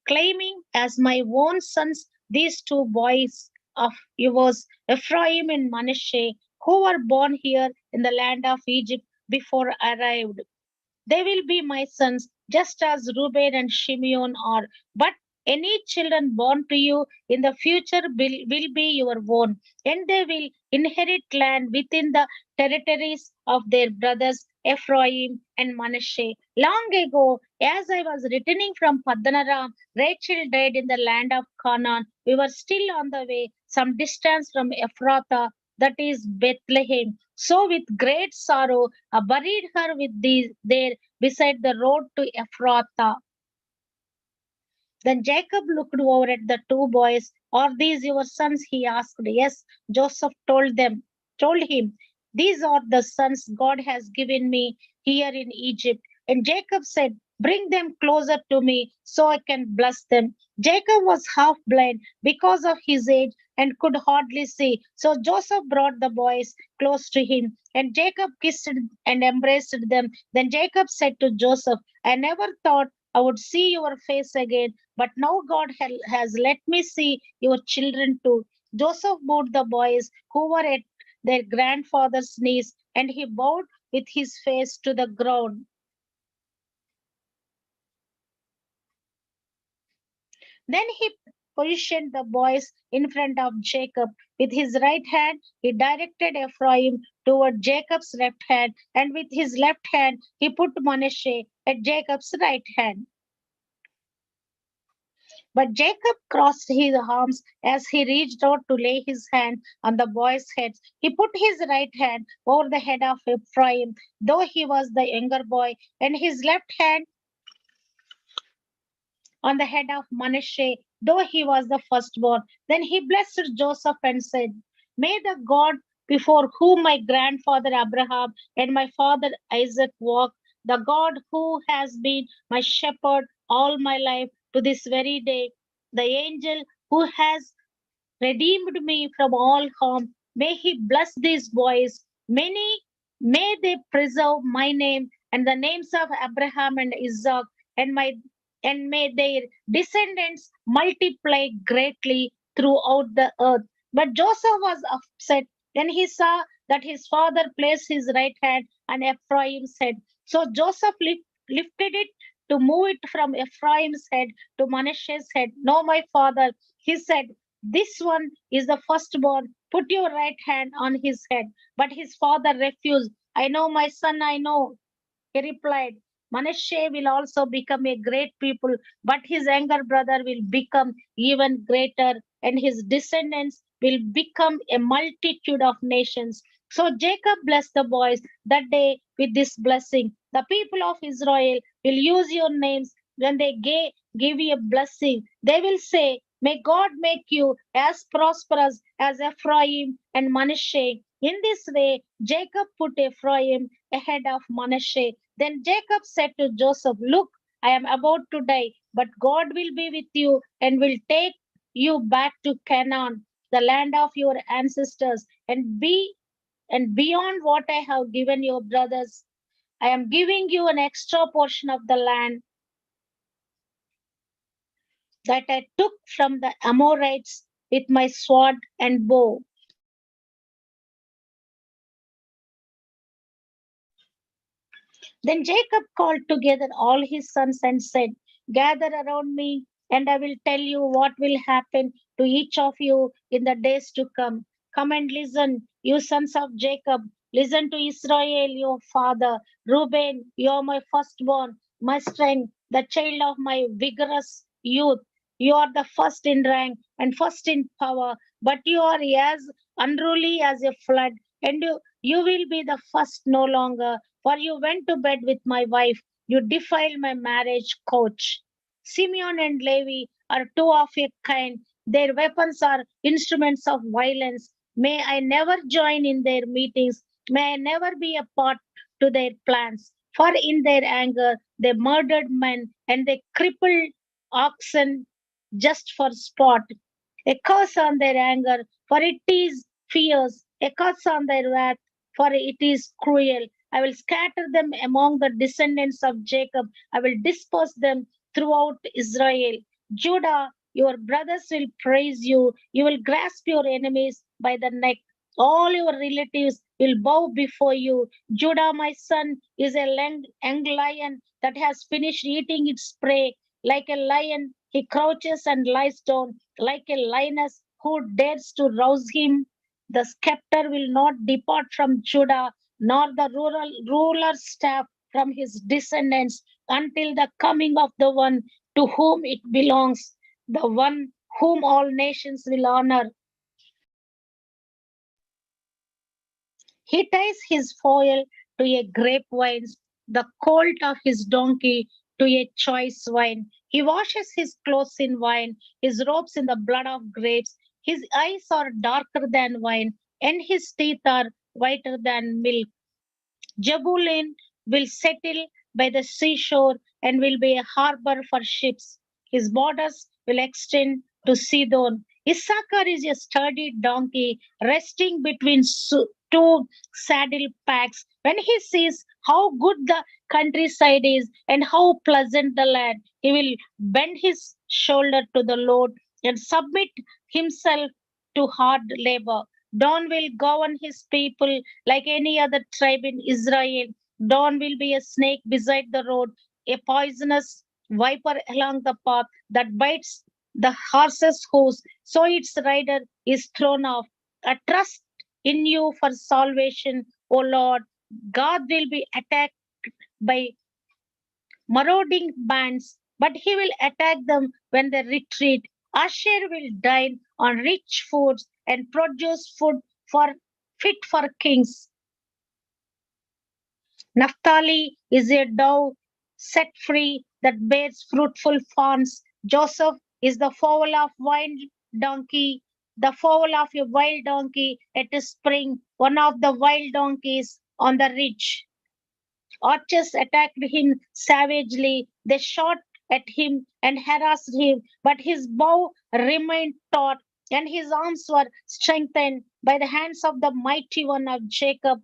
Speaker 1: claiming as my own sons these two boys of yours, Ephraim and Manasseh, who were born here in the land of Egypt before I arrived. They will be my sons, just as Reuben and Shimeon are. But any children born to you in the future will be your own, and they will inherit land within the territories of their brothers Ephraim and Manasseh. Long ago, as I was returning from Padanaram, Rachel died in the land of Canaan. We were still on the way, some distance from Ephrathah, that is Bethlehem. So, with great sorrow, I buried her with these there beside the road to Ephrathah. Then Jacob looked over at the two boys. "Are these your sons?" he asked. "Yes," Joseph told him. "These are the sons God has given me here in Egypt." And Jacob said, "Bring them closer to me so I can bless them." Jacob was half blind because of his age and could hardly see. So Joseph brought the boys close to him, and Jacob kissed and embraced them. Then Jacob said to Joseph, "I never thought I would see your face again, but now God has let me see your children too." Joseph moved the boys who were at their grandfather's knees, and he bowed with his face to the ground. Then he positioned the boys in front of Jacob. With his right hand, he directed Ephraim toward Jacob's left hand, and with his left hand, he put Manasseh at Jacob's right hand. But Jacob crossed his arms as he reached out to lay his hand on the boys' heads. He put his right hand over the head of Ephraim, though he was the younger boy, and his left hand on the head of Manasseh, though he was the firstborn. Then he blessed Joseph and said, "May the God before whom my grandfather Abraham and my father Isaac walked the God who has been my shepherd all my life to this very day, the angel who has redeemed me from all harm. May he bless these boys. May they preserve my name and the names of Abraham and Isaac, and my and may their descendants multiply greatly throughout the earth. But Joseph was upset when he saw that his father placed his right hand on Ephraim's head. So Joseph lifted it to move it from Ephraim's head to Manasseh's head. No, my father, he said, this one is the firstborn. Put your right hand on his head. But his father refused. I know, my son, I know. He replied, Manasseh will also become a great people, but his younger brother will become even greater, and his descendants will become a multitude of nations. So Jacob blessed the boys that day with this blessing. The people of Israel will use your names when they give you a blessing. They will say, may God make you as prosperous as Ephraim and Manasseh. In this way, Jacob put Ephraim ahead of Manasseh. Then Jacob said to Joseph, look, I am about to die, but God will be with you and will take you back to Canaan, the land of your ancestors, and beyond what I have given your brothers. I am giving you an extra portion of the land that I took from the Amorites with my sword and bow. Then Jacob called together all his sons and said, gather around me, and I will tell you what will happen to each of you in the days to come. Come and listen, you sons of Jacob. Listen to Israel, your father. Reuben, you are my firstborn, my strength, the child of my vigorous youth. You are the first in rank and first in power, but you are as unruly as a flood, and you will be the first no longer, for you went to bed with my wife. You defiled my marriage couch. Simeon and Levi are two of a kind. Their weapons are instruments of violence. May I never join in their meetings. May I never be a part to their plans. For in their anger they murdered men and they crippled oxen just for sport. A curse on their anger, for it is fierce. A curse on their wrath, for it is cruel. I will scatter them among the descendants of Jacob. I will disperse them throughout Israel. Judah, your brothers will praise you. You will grasp your enemies by the neck. All your relatives will bow before you. Judah, my son, is a young lion that has finished eating its prey. Like a lion, he crouches and lies down. Like a lioness who dares to rouse him, the scepter will not depart from Judah, nor the ruler's staff from his descendants, until the coming of the one to whom it belongs, the one whom all nations will honor. He ties his foal to a grapevine, the colt of his donkey to a choice wine. He washes his clothes in wine, his robes in the blood of grapes. His eyes are darker than wine, and his teeth are whiter than milk. Jebulun will settle by the seashore and will be a harbor for ships. His borders will extend to Sidon. Issachar is a sturdy donkey resting between two saddle packs. When he sees how good the countryside is and how pleasant the land, he will bend his shoulder to the Lord and submit himself to hard labor. Don will govern his people like any other tribe in Israel. Dawn will be a snake beside the road, a poisonous viper along the path that bites the horse's hooves, so its rider is thrown off. A trust in you for salvation, O Lord. God will be attacked by marauding bands, but he will attack them when they retreat. Asher will dine on rich foods and produce food for fit for kings. Naphtali is a dove set free that bears fruitful fawns. Joseph is the foal of wild donkey, the foal of a wild donkey at a spring, one of the wild donkeys on the ridge. Archers attacked him savagely. They shot at him and harassed him, but his bow remained taut, and his arms were strengthened by the hands of the mighty one of Jacob,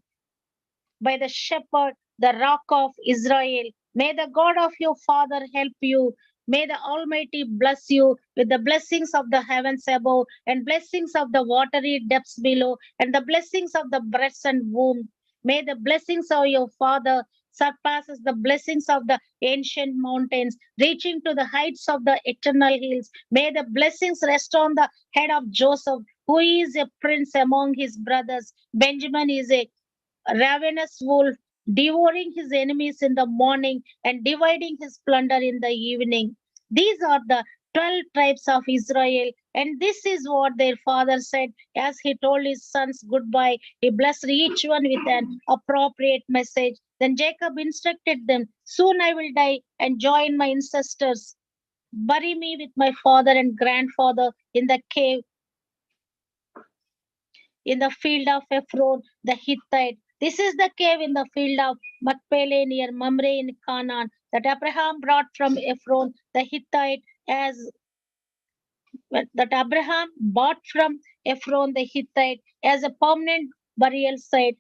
Speaker 1: by the shepherd, the rock of Israel. May the God of your father help you. May the Almighty bless you with the blessings of the heavens above and blessings of the watery depths below and the blessings of the breast and womb. May the blessings of your father surpasses the blessings of the ancient mountains, reaching to the heights of the eternal hills. May the blessings rest on the head of Joseph, who is a prince among his brothers. Benjamin is a ravenous wolf, devouring his enemies in the morning and dividing his plunder in the evening. These are the 12 tribes of Israel, and this is what their father said as he told his sons goodbye. He blessed each one with an appropriate message. Then Jacob instructed them, soon I will die and join my ancestors. Bury me with my father and grandfather in the cave in the field of Ephron the Hittite. This is the cave in the field of Machpelah near Mamre in Canaan that Abraham brought from Ephron the Hittite as that Abraham bought from Ephron the Hittite as a permanent burial site.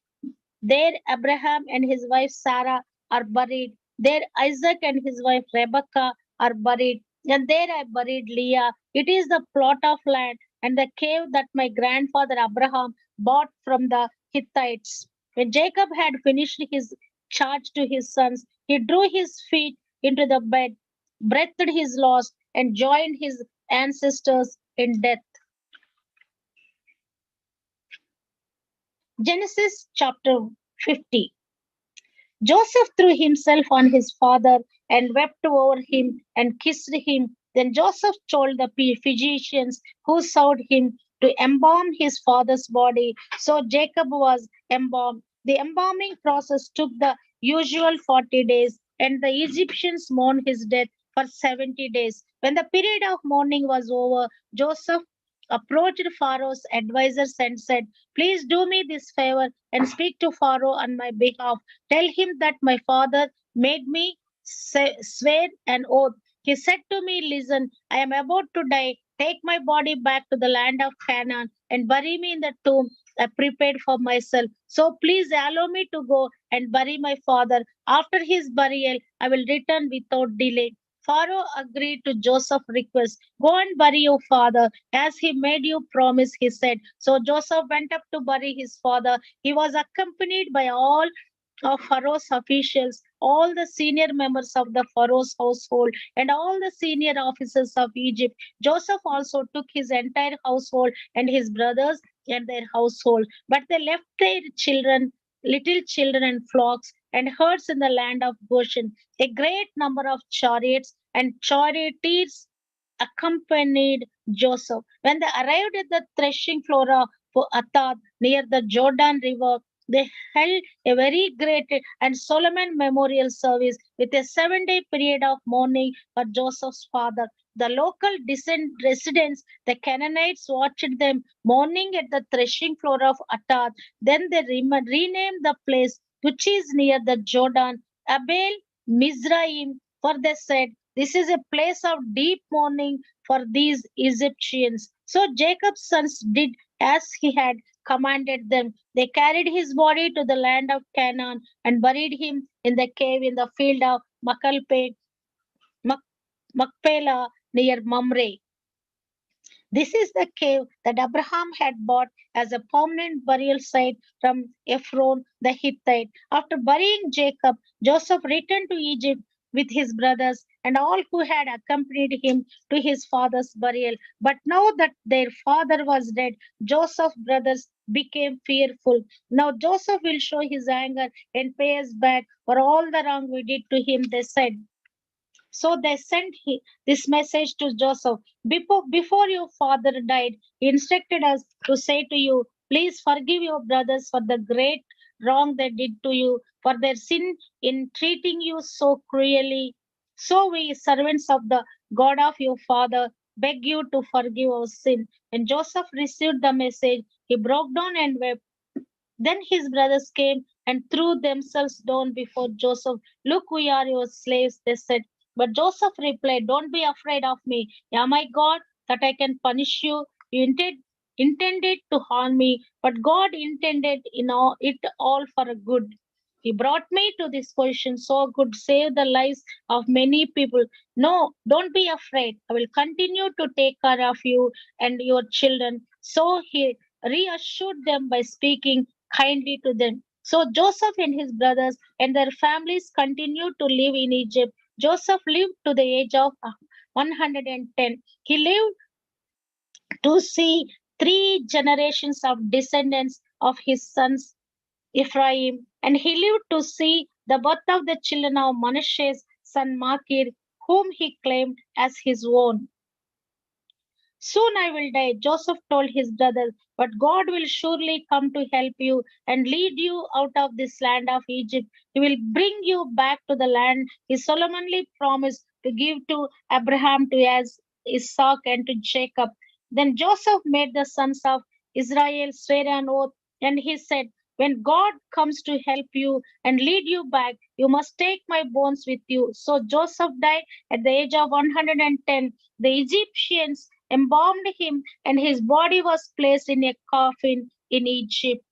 Speaker 1: There, Abraham and his wife Sarah are buried. There, Isaac and his wife Rebekah are buried. And there, I buried Leah. It is the plot of land and the cave that my grandfather Abraham bought from the Hittites. When Jacob had finished his charge to his sons, he drew his feet into the bed, breathed his loss, and joined his ancestors in death. Genesis chapter 50. Joseph threw himself on his father and wept over him and kissed him. Then Joseph told the physicians who served him to embalm his father's body. So Jacob was embalmed. The embalming process took the usual 40 days, and the Egyptians mourned his death for 70 days. When the period of mourning was over, Joseph approached Pharaoh's advisors and said, please do me this favor and speak to Pharaoh on my behalf. Tell him that my father made me swear an oath. He said to me, listen, I am about to die. Take my body back to the land of Canaan and bury me in the tomb I prepared for myself. So please allow me to go and bury my father. After his burial, I will return without delay. Pharaoh agreed to Joseph's request. Go and bury your father as he made you promise, he said. So Joseph went up to bury his father. He was accompanied by all of Pharaoh's officials, all the senior members of the Pharaoh's household, and all the senior officers of Egypt. Joseph also took his entire household and his brothers and their household, but they left their children, little children and flocks and herds in the land of Goshen. A great number of chariots and charioteers accompanied Joseph. When they arrived at the threshing floor of Atad near the Jordan River, they held a very great and solemn memorial service with a 7 day period of mourning for Joseph's father. The local residents, the Canaanites, watched them mourning at the threshing floor of Atad. Then they renamed the place, which is near the Jordan, Abel Mizraim, for they said, this is a place of deep mourning for these Egyptians. So Jacob's sons did as he had commanded them. They carried his body to the land of Canaan and buried him in the cave in the field of Mac- Machpelah near Mamre. This is the cave that Abraham had bought as a permanent burial site from Ephron the Hittite. After burying Jacob, Joseph returned to Egypt with his brothers and all who had accompanied him to his father's burial. But now that their father was dead, Joseph's brothers became fearful. Now Joseph will show his anger and pay us back for all the wrong we did to him, they said. So they sent this message to Joseph. Before your father died, he instructed us to say to you, please forgive your brothers for the great wrong they did to you, for their sin in treating you so cruelly. So we, servants of the God of your father, beg you to forgive our sin. When Joseph received the message, he broke down and wept. Then his brothers came and threw themselves down before Joseph. Look, we are your slaves, they said. But Joseph replied, don't be afraid of me. Am I God that I can punish you? You intended to harm me, but God intended it all for a good. He brought me to this position so I could save the lives of many people. No, don't be afraid. I will continue to take care of you and your children. So he reassured them by speaking kindly to them. So Joseph and his brothers and their families continued to live in Egypt. Joseph lived to the age of 110. He lived to see three generations of descendants of his sons Ephraim, and he lived to see the birth of the children of Manasseh's son Machir, whom he claimed as his own. Soon I will die, Joseph told his brothers, but God will surely come to help you and lead you out of this land of Egypt. He will bring you back to the land he solemnly promised to give to Abraham, to Isaac, and to Jacob. Then Joseph made the sons of Israel swear an oath, and he said, when God comes to help you and lead you back, you must take my bones with you. So Joseph died at the age of 110. The Egyptians embalmed him, and his body was placed in a coffin in Egypt.